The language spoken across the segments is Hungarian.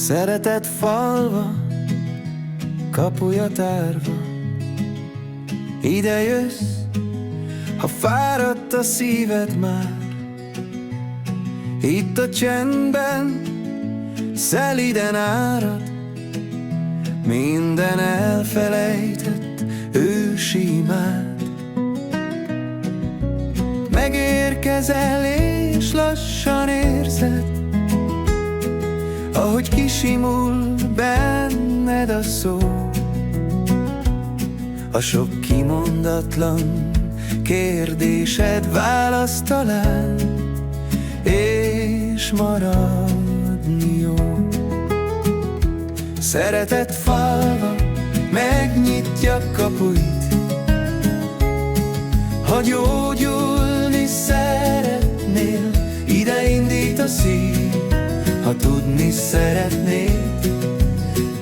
Szeretett falva, kapuja tárva, ide jössz, ha fáradt a szíved már. Itt a csendben szeliden árad minden elfelejtett ősi imád. Megérkezel és lassan érzed, ahogy kisimul benned a szó. A sok kimondatlan kérdésed választ talán, és maradni jó. Szeretett falva megnyitja kapuit, ha gyógyulni szeretnél, ide indít a szív. Ha tudni szeretnéd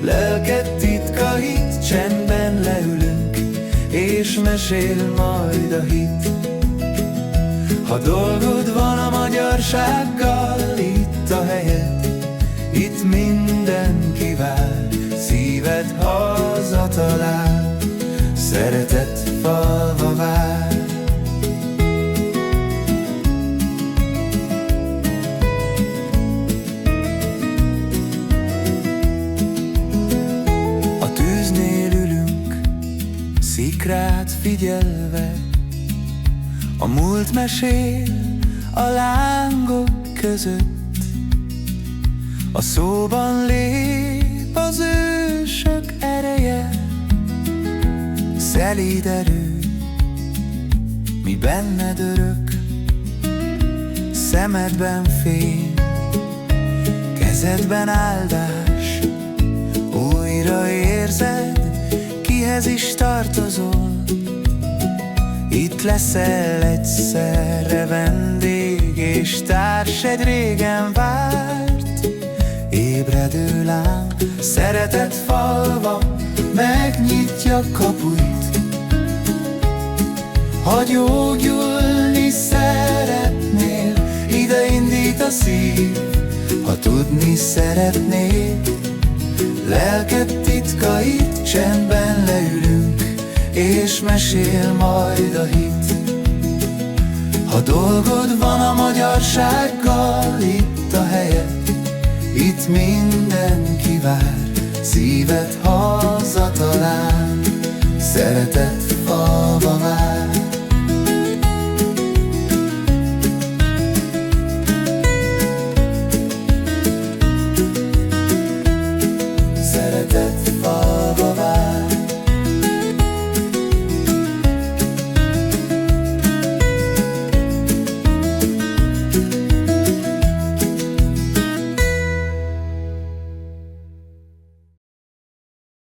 lelked titkait, csendben leülünk, és mesél majd a hit. Ha dolgod van a magyarsággal, itt a helyed, itt mindenki vár, szíved hazatalál, szeretett falva vár. A tűznél ülünk, szikrát figyelve, a múlt mesél a lángok között. A szóban lép az ősök ereje, szelíd erő, mi benned örök. Szemedben fény, kezedben áldás, újra érzed, kihez is tartozol. Itt leszel egyszerre vendég, és társ egy régen várt ébredő láng. Szeretett falva megnyitja kapuit, ha gyógyulni szeretnél, ide indít a szív. Ha tudni szeretnéd lelked titkait, csendben leülünk, és mesél majd a hit. Ha dolgod van a magyarsággal, itt a helyed, itt mindenki vár, szíved hazatalál, szeretett falva vár.